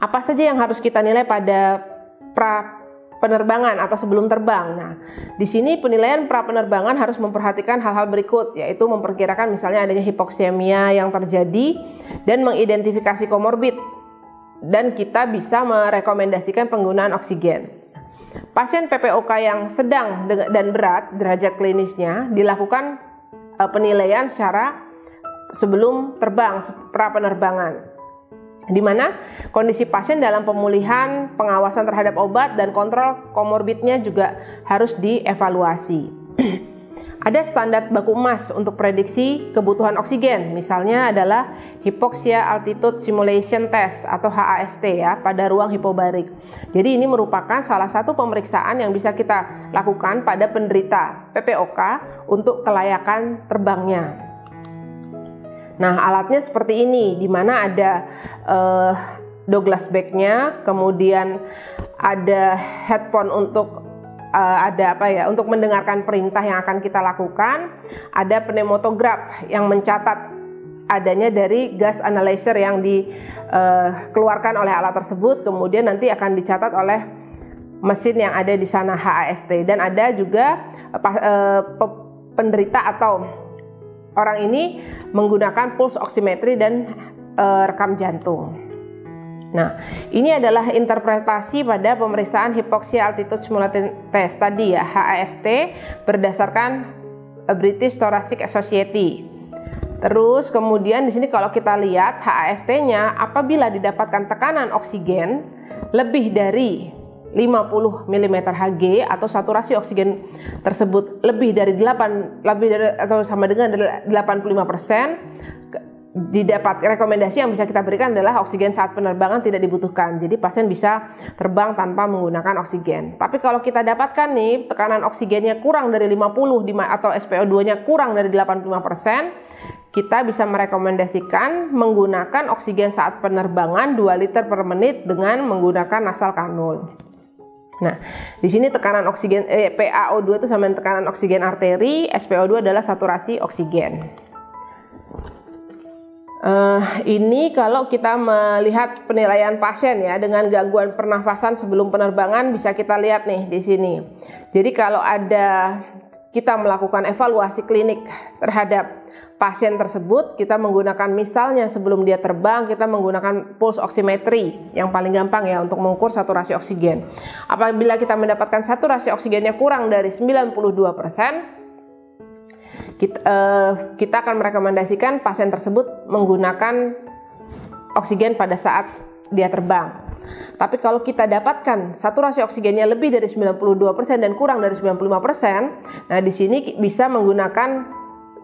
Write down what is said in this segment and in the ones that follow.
Apa saja yang harus kita nilai pada pra penerbangan atau sebelum terbang? Nah, di sini penilaian pra penerbangan harus memperhatikan hal-hal berikut, yaitu memperkirakan misalnya adanya hipoksemia yang terjadi dan mengidentifikasi komorbid, dan kita bisa merekomendasikan penggunaan oksigen. Pasien PPOK yang sedang dan berat derajat klinisnya dilakukan penilaian secara sebelum terbang, pra penerbangan, di mana kondisi pasien dalam pemulihan, pengawasan terhadap obat, dan kontrol komorbidnya juga harus dievaluasi. Ada standar baku emas untuk prediksi kebutuhan oksigen, misalnya adalah Hypoxia Altitude Simulation Test atau HAST ya, pada ruang hipobarik. Jadi ini merupakan salah satu pemeriksaan yang bisa kita lakukan pada penderita PPOK untuk kelayakan terbangnya. Nah, alatnya seperti ini, di mana ada Douglas bag-nya, kemudian ada headphone untuk untuk mendengarkan perintah yang akan kita lakukan, ada pneumatograph yang mencatat adanya dari gas analyzer yang dikeluarkan oleh alat tersebut, kemudian nanti akan dicatat oleh mesin yang ada di sana HAST, dan ada juga penderita atau orang ini menggunakan pulse oximetry dan rekam jantung. Nah, ini adalah interpretasi pada pemeriksaan Hypoxia Altitude Simulation Test tadi ya, HAST, berdasarkan British Thoracic Society. Terus kemudian di sini kalau kita lihat HAST-nya, apabila didapatkan tekanan oksigen lebih dari 50 mm Hg atau saturasi oksigen tersebut lebih dari atau sama dengan 85%, didapat rekomendasi yang bisa kita berikan adalah oksigen saat penerbangan tidak dibutuhkan. Jadi pasien bisa terbang tanpa menggunakan oksigen. Tapi kalau kita dapatkan nih tekanan oksigennya kurang dari 50 atau SpO2-nya kurang dari 85%, kita bisa merekomendasikan menggunakan oksigen saat penerbangan 2 liter per menit dengan menggunakan nasal kanul. Nah, di sini tekanan oksigen PaO2 itu sama dengan tekanan oksigen arteri, SpO2 adalah saturasi oksigen. Ini kalau kita melihat penilaian pasien ya dengan gangguan pernafasan sebelum penerbangan, bisa kita lihat nih di sini. Jadi kalau kita melakukan evaluasi klinik terhadap pasien tersebut, kita menggunakan misalnya sebelum dia terbang, kita menggunakan pulse oximetry yang paling gampang ya untuk mengukur saturasi oksigen. Apabila kita mendapatkan saturasi oksigennya kurang dari 92%, kita akan merekomendasikan pasien tersebut menggunakan oksigen pada saat dia terbang. Tapi kalau kita dapatkan saturasi oksigennya lebih dari 92% dan kurang dari 95%, nah di sini bisa menggunakan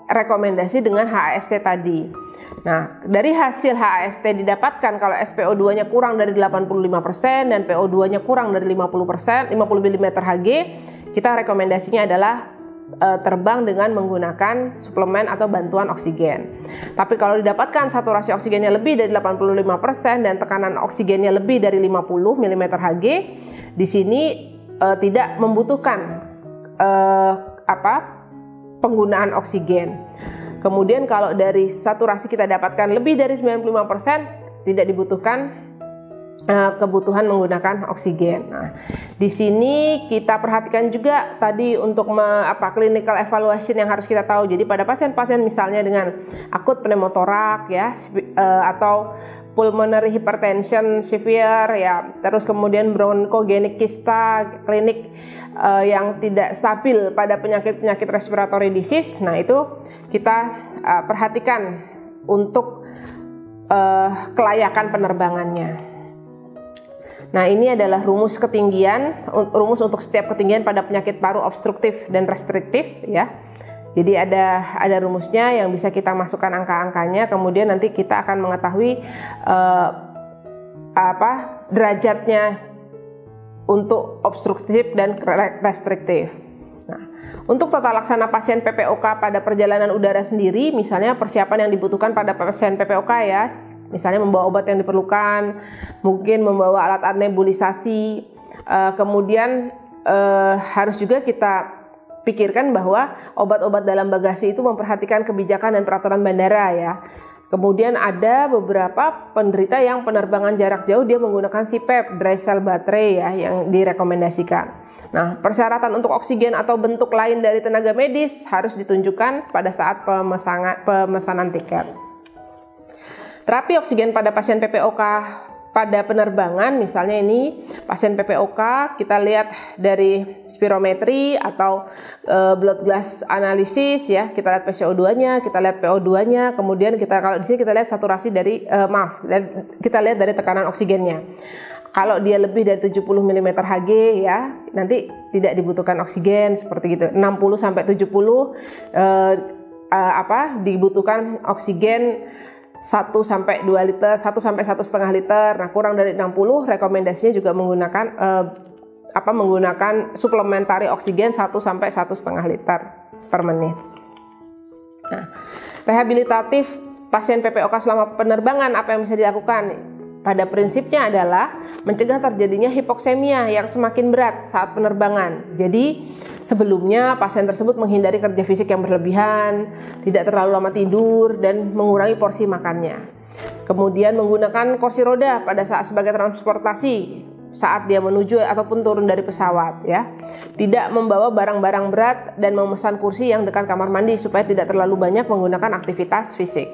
rekomendasi dengan HAST tadi. Nah, dari hasil HAST didapatkan kalau SpO2-nya kurang dari 85% dan PO2-nya kurang dari 50 mm Hg, kita rekomendasinya adalah terbang dengan menggunakan suplemen atau bantuan oksigen. Tapi kalau didapatkan saturasi oksigennya lebih dari 85% dan tekanan oksigennya lebih dari 50 mm Hg, di sini tidak membutuhkan penggunaan oksigen. Kemudian kalau dari saturasi kita dapatkan lebih dari 95%, tidak dibutuhkan kebutuhan menggunakan oksigen. Nah, di sini kita perhatikan juga tadi untuk clinical evaluation yang harus kita tahu. Jadi pada pasien-pasien misalnya dengan akut pneumotorak ya, atau pulmonary hypertension severe ya, terus kemudian bronchogenic kista klinik yang tidak stabil pada penyakit-penyakit respiratory disease. Nah, itu kita perhatikan untuk kelayakan penerbangannya. Nah, ini adalah rumus untuk setiap ketinggian pada penyakit paru obstruktif dan restriktif ya. Jadi ada rumusnya yang bisa kita masukkan angka-angkanya, kemudian nanti kita akan mengetahui derajatnya untuk obstruktif dan restriktif. Nah, untuk tata laksana pasien PPOK pada perjalanan udara sendiri, misalnya persiapan yang dibutuhkan pada pasien PPOK ya, misalnya membawa obat yang diperlukan, mungkin membawa alat nebulisasi, kemudian harus juga kita pikirkan bahwa obat-obat dalam bagasi itu memperhatikan kebijakan dan peraturan bandara ya. Kemudian ada beberapa penderita yang penerbangan jarak jauh dia menggunakan CPAP, dry cell battery ya, yang direkomendasikan. Nah, persyaratan untuk oksigen atau bentuk lain dari tenaga medis harus ditunjukkan pada saat pemesanan tiket. Terapi oksigen pada pasien PPOK pada penerbangan, misalnya ini pasien PPOK, kita lihat dari spirometri atau blood gas analisis ya, kita lihat PCO2-nya, kita lihat PO2-nya, kemudian kalau di sini kita lihat saturasi dari kita lihat dari tekanan oksigennya. Kalau dia lebih dari 70 mm Hg ya, nanti tidak dibutuhkan oksigen seperti gitu. 60 sampai 70 dibutuhkan oksigen 1 sampai 2 liter, 1 sampai 1,5 liter. Nah, kurang dari 60 rekomendasinya juga menggunakan suplementari oksigen 1 sampai 1,5 liter per menit. Nah, rehabilitatif pasien PPOK selama penerbangan apa yang bisa dilakukan? Pada prinsipnya adalah mencegah terjadinya hipoksemia yang semakin berat saat penerbangan. Jadi sebelumnya pasien tersebut menghindari kerja fisik yang berlebihan, tidak terlalu lama tidur, dan mengurangi porsi makannya. Kemudian menggunakan kursi roda pada saat sebagai transportasi saat dia menuju ataupun turun dari pesawat ya. Tidak membawa barang-barang berat dan memesan kursi yang dekat kamar mandi supaya tidak terlalu banyak menggunakan aktivitas fisik.